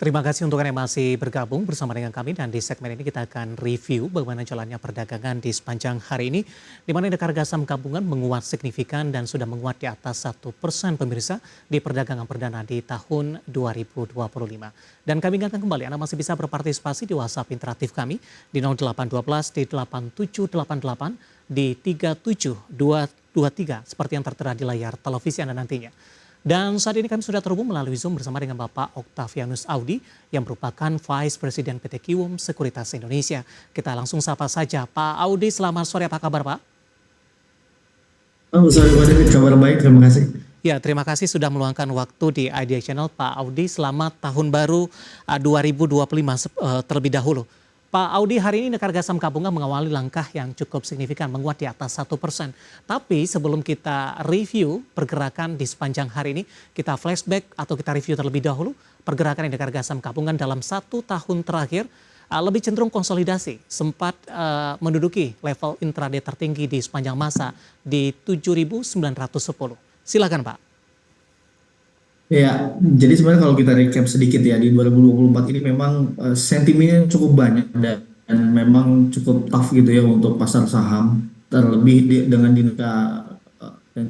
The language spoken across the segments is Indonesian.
Terima kasih untuk Anda yang masih bergabung bersama dengan kami dan di segmen ini kita akan review bagaimana jalannya perdagangan di sepanjang hari ini di mana indeks harga saham gabungan menguat signifikan dan sudah menguat di atas 1% pemirsa di perdagangan perdana di tahun 2025. Dan kami ingatkan kembali Anda masih bisa berpartisipasi di WhatsApp interaktif kami di 0812 di 8788 di 37223 seperti yang tertera di layar televisi Anda nantinya. Dan saat ini kami sudah terhubung melalui Zoom bersama dengan Bapak Octavianus Audi yang merupakan Vice President PT Kiwum Sekuritas Indonesia. Kita langsung sapa saja. Pak Audi, selamat sore, apa kabar Pak? Sore Pak David, kabar baik, terima kasih. Ya, terima kasih sudah meluangkan waktu di Idea Channel. Pak Audi, selamat tahun baru 2025 terlebih dahulu. Pak Audi, hari ini indeks harga saham gabungan mengawali langkah yang cukup signifikan menguat di atas 1%. Tapi sebelum kita review pergerakan di sepanjang hari ini, kita flashback atau kita review terlebih dahulu pergerakan indeks harga saham gabungan dalam 1 tahun terakhir lebih cenderung konsolidasi, sempat menduduki level intraday tertinggi di sepanjang masa di 7.910. Silakan Pak. Ya, jadi sebenarnya kalau kita recap sedikit ya, di 2024 ini memang sentimennya cukup banyak dan memang cukup tough gitu ya untuk pasar saham, terlebih dengan dinamika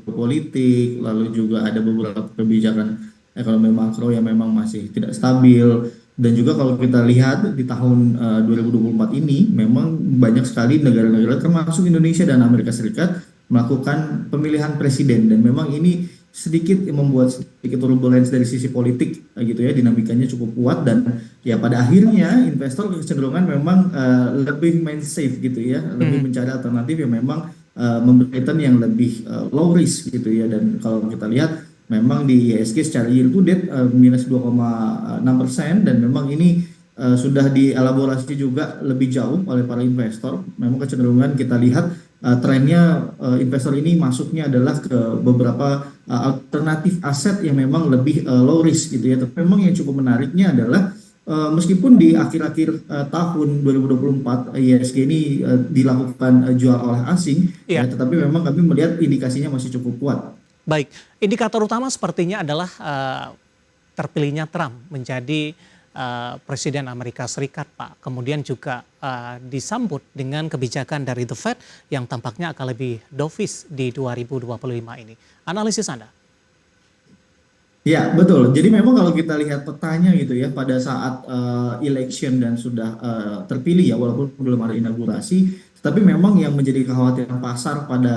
politik, lalu juga ada beberapa kebijakan ekonomi makro yang memang masih tidak stabil. Dan juga kalau kita lihat di tahun 2024 ini memang banyak sekali negara-negara termasuk Indonesia dan Amerika Serikat melakukan pemilihan presiden, dan memang ini sedikit membuat sedikit turbulence dari sisi politik gitu ya, dinamikanya cukup kuat. Dan ya pada akhirnya investor kecenderungan memang lebih main safe gitu ya, lebih mencari alternatif yang memang memberikan yang lebih low risk gitu ya. Dan kalau kita lihat memang di IHSG secara year to date minus 2,6%, dan memang ini sudah dielaborasi juga lebih jauh oleh para investor. Memang kecenderungan kita lihat trennya investor ini masuknya adalah ke beberapa alternatif aset yang memang lebih low risk gitu ya. Tapi memang yang cukup menariknya adalah meskipun di akhir-akhir tahun 2024 IHSG ini dilakukan jual oleh asing, ya, tetapi memang kami melihat indikasinya masih cukup kuat. Baik, indikator utama sepertinya adalah terpilihnya Trump menjadi Presiden Amerika Serikat, Pak. Kemudian juga disambut dengan kebijakan dari The Fed yang tampaknya akan lebih dovish di 2025 ini. Analisis Anda? Ya, betul. Jadi memang kalau kita lihat petanya gitu ya, pada saat election dan sudah terpilih ya, walaupun belum ada inaugurasi, tapi memang yang menjadi kekhawatiran pasar pada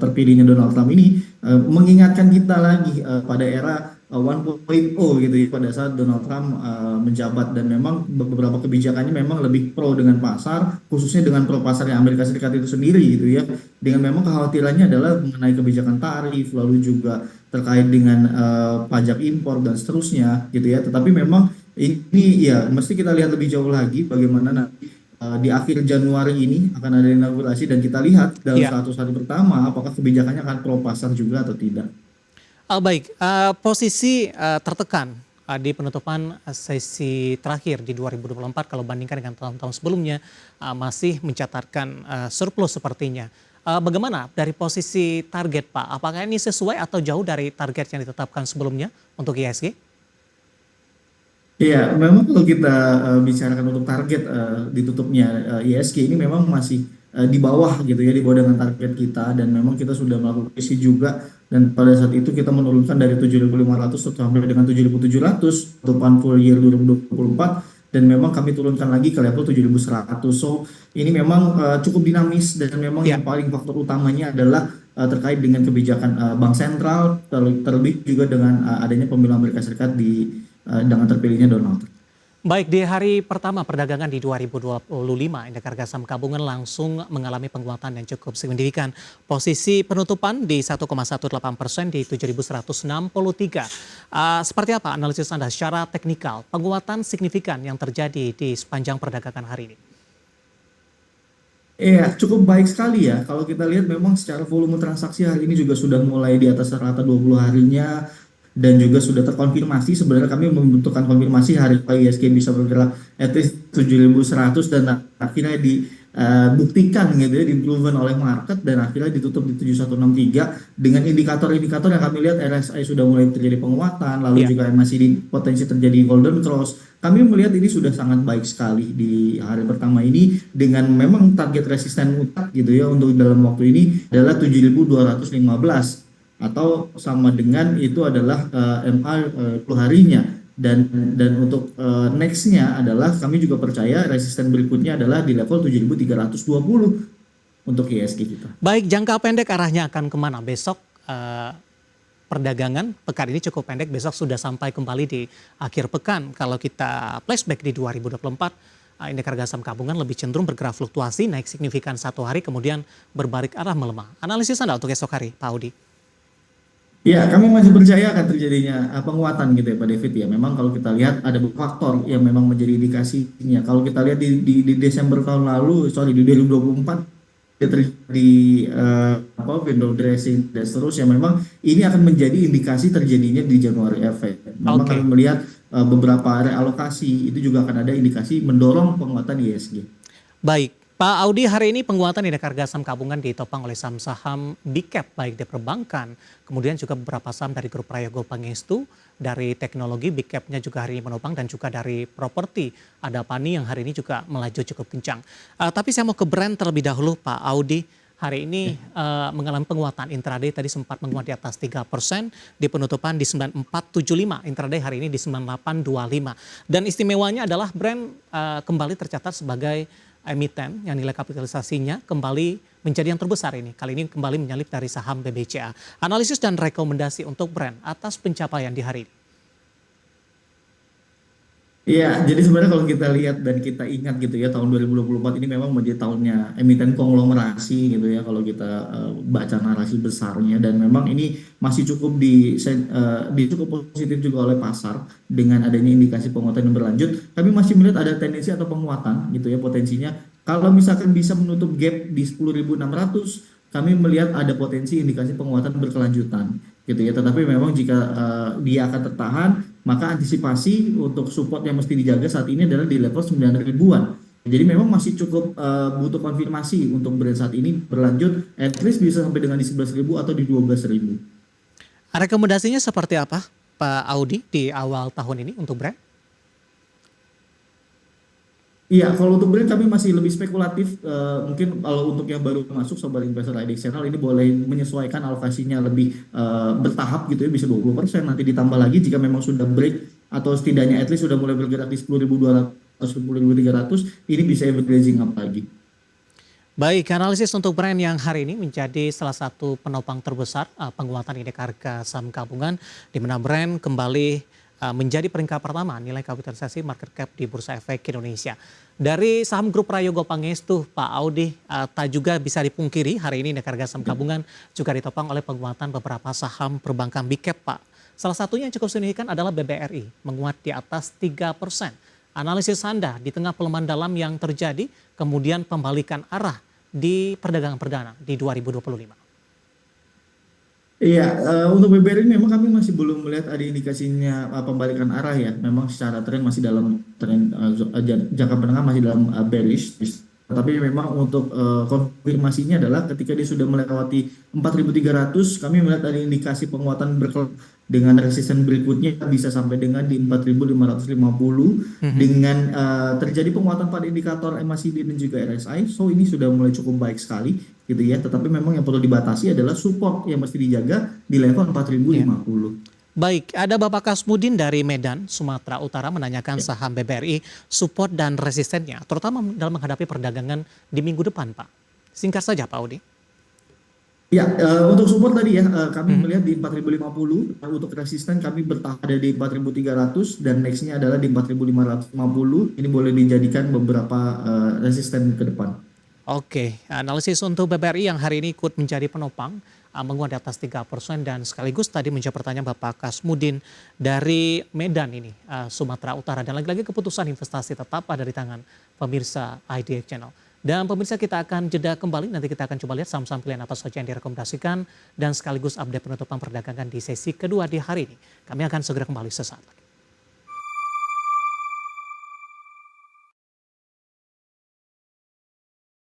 terpilihnya Donald Trump ini mengingatkan kita lagi pada era 1.0 gitu ya, pada saat Donald Trump menjabat. Dan memang beberapa kebijakannya memang lebih pro dengan pasar, khususnya dengan pro pasarnya Amerika Serikat itu sendiri gitu ya. Dengan memang kekhawatirannya adalah mengenai kebijakan tarif, lalu juga terkait dengan pajak impor dan seterusnya gitu ya. Tetapi memang ini ya mesti kita lihat lebih jauh lagi bagaimana nanti di akhir Januari ini akan ada inaugurasi, dan kita lihat dalam 100 hari pertama apakah kebijakannya akan pro pasar juga atau tidak. Baik, posisi tertekan di penutupan sesi terakhir di 2024 kalau bandingkan dengan tahun-tahun sebelumnya masih mencatatkan surplus sepertinya. Bagaimana dari posisi target Pak? Apakah ini sesuai atau jauh dari target yang ditetapkan sebelumnya untuk IHSG? Iya, memang kalau kita bicarakan untuk target ditutupnya IHSG ini memang masih di bawah gitu ya, di bawah dengan target kita. Dan memang kita sudah melakukan isi juga, dan pada saat itu kita menurunkan dari 7.500 sampai dengan 7.700 tutupan full year 2024, dan memang kami turunkan lagi ke level 7.100. So ini memang cukup dinamis, dan memang yang paling faktor utamanya adalah terkait dengan kebijakan bank sentral, terlebih juga dengan adanya pemilu Amerika Serikat dengan terpilihnya Donald Trump. Baik, di hari pertama perdagangan di 2025, indeks harga saham gabungan langsung mengalami penguatan yang cukup signifikan. Posisi penutupan di 1,18% di 7.163. Seperti apa analisis Anda secara teknikal, penguatan signifikan yang terjadi di sepanjang perdagangan hari ini? Iya, cukup baik sekali ya. Kalau kita lihat memang secara volume transaksi hari ini juga sudah mulai di atas rata 20 harinya, dan juga sudah terkonfirmasi. Sebenarnya kami membutuhkan konfirmasi hari IHSG bisa bergerak at least 7.100, dan akhirnya buktikan gitu ya, di-proven oleh market dan akhirnya ditutup di 7163 dengan indikator-indikator yang kami lihat RSI sudah mulai terjadi penguatan, lalu Iya. juga masih di potensi terjadi golden cross. Kami melihat ini sudah sangat baik sekali di hari pertama ini dengan memang target resisten mutlak gitu ya untuk dalam waktu ini adalah 7215 atau sama dengan itu adalah MA 10 harinya dan untuk nextnya adalah kami juga percaya resisten berikutnya adalah di level 7320 untuk ISG kita. Baik, jangka pendek arahnya akan kemana? Besok perdagangan pekan ini cukup pendek, besok sudah sampai kembali di akhir pekan. Kalau kita flashback di 2024, indeks harga saham gabungan lebih cenderung bergerak fluktuasi, naik signifikan satu hari, kemudian berbalik arah melemah. Analisis Anda untuk esok hari, Pak Audi? Ya, kami masih percaya akan terjadinya penguatan gitu ya Pak David ya. Memang kalau kita lihat ada beberapa faktor yang memang menjadi indikasinya. Kalau kita lihat di Desember tahun lalu, sorry di 2024 ya terjadi window dressing dan seterusnya. Memang ini akan menjadi indikasi terjadinya di Januari effect. Memang kami Oke. melihat beberapa realokasi itu juga akan ada indikasi mendorong penguatan ISG. Baik, Pak Audi, hari ini penguatan indeks harga saham gabungan ditopang oleh saham-saham big cap baik di perbankan, kemudian juga beberapa saham dari grup Prayogo Pangestu, dari teknologi big capnya juga hari ini menopang dan juga dari properti. Ada Pani yang hari ini juga melaju cukup kencang. Tapi saya mau ke brand terlebih dahulu, Pak Audi. Hari ini mengalami penguatan intraday tadi sempat menguat di atas 3%, di penutupan di 9475, intraday hari ini di 9825. Dan istimewanya adalah brand kembali tercatat sebagai emiten yang nilai kapitalisasinya kembali menjadi yang terbesar ini. Kali ini kembali menyalip dari saham BBCA. Analisis dan rekomendasi untuk brand atas pencapaian di hari ini. Iya, jadi sebenarnya kalau kita lihat dan kita ingat gitu ya tahun 2024 ini memang menjadi tahunnya emiten konglomerasi gitu ya kalau kita baca narasi besarnya dan memang ini masih cukup di cukup positif juga oleh pasar dengan adanya indikasi penguatan yang berlanjut. Kami masih melihat ada tendensi atau penguatan gitu ya potensinya. Kalau misalkan bisa menutup gap di 10.600, kami melihat ada potensi indikasi penguatan berkelanjutan gitu ya. Tetapi memang jika dia akan tertahan, maka antisipasi untuk support yang mesti dijaga saat ini adalah di level 9 ribuan. Jadi memang masih cukup butuh konfirmasi untuk brand saat ini berlanjut, at least bisa sampai dengan di 11.000 atau di 12.000. Rekomendasinya seperti apa, Pak Audi, di awal tahun ini untuk brand? Iya, kalau untuk brand kami masih lebih spekulatif. Mungkin kalau untuk yang baru masuk sobat investor IDX Channel ini boleh menyesuaikan alokasinya lebih bertahap gitu ya, bisa 20%. Nanti ditambah lagi jika memang sudah break atau setidaknya at least sudah mulai bergerak di 10.200 atau 10.300, ini bisa averaging up lagi. Baik, analisis untuk brand yang hari ini menjadi salah satu penopang terbesar penguatan indeks harga saham gabungan, di mana brand kembali menjadi peringkat pertama nilai kapitalisasi market cap di Bursa Efek Indonesia. Dari saham grup Prayogo Pangestu, Pak Audi, tak juga bisa dipungkiri hari ini indeks harga saham gabungan juga ditopang oleh penguatan beberapa saham perbankan big cap, Pak. Salah satunya yang cukup signifikan adalah BBRI, menguat di atas 3%. Analisis Anda di tengah pelemahan dalam yang terjadi, kemudian pembalikan arah di perdagangan perdana di 2025. Iya, untuk BBRI memang kami masih belum melihat ada indikasinya pembalikan arah ya. Memang secara tren masih dalam tren jangka menengah masih dalam bearish. Tapi memang untuk konfirmasinya adalah ketika dia sudah melewati 4.300, kami melihat ada indikasi penguatan dengan resisten berikutnya bisa sampai dengan di 4.550 dengan terjadi penguatan pada indikator MACD dan juga RSI. So ini sudah mulai cukup baik sekali gitu ya. Tetapi memang yang perlu dibatasi adalah support yang mesti dijaga di level 4.050. Baik, ada Bapak Kasmudin dari Medan, Sumatera Utara menanyakan saham BBRI, support dan resistennya, terutama dalam menghadapi perdagangan di minggu depan, Pak. Singkat saja, Pak Audi. Ya, untuk support tadi ya, kami melihat di 4.050, untuk resisten kami bertahan ada di 4.300 dan nextnya adalah di 4.550. Ini boleh dijadikan beberapa resisten ke depan. Oke, analisis untuk BBRI yang hari ini ikut menjadi penopang, menguat di atas 3% dan sekaligus tadi menjawab pertanyaan Bapak Kasmudin dari Medan ini, Sumatera Utara. Dan lagi-lagi keputusan investasi tetap ada di tangan pemirsa IDX Channel. Dan pemirsa kita akan jeda kembali, nanti kita akan coba lihat saham-saham pilihan apa saja yang direkomendasikan dan sekaligus update penutupan perdagangan di sesi kedua di hari ini. Kami akan segera kembali sesaat lagi.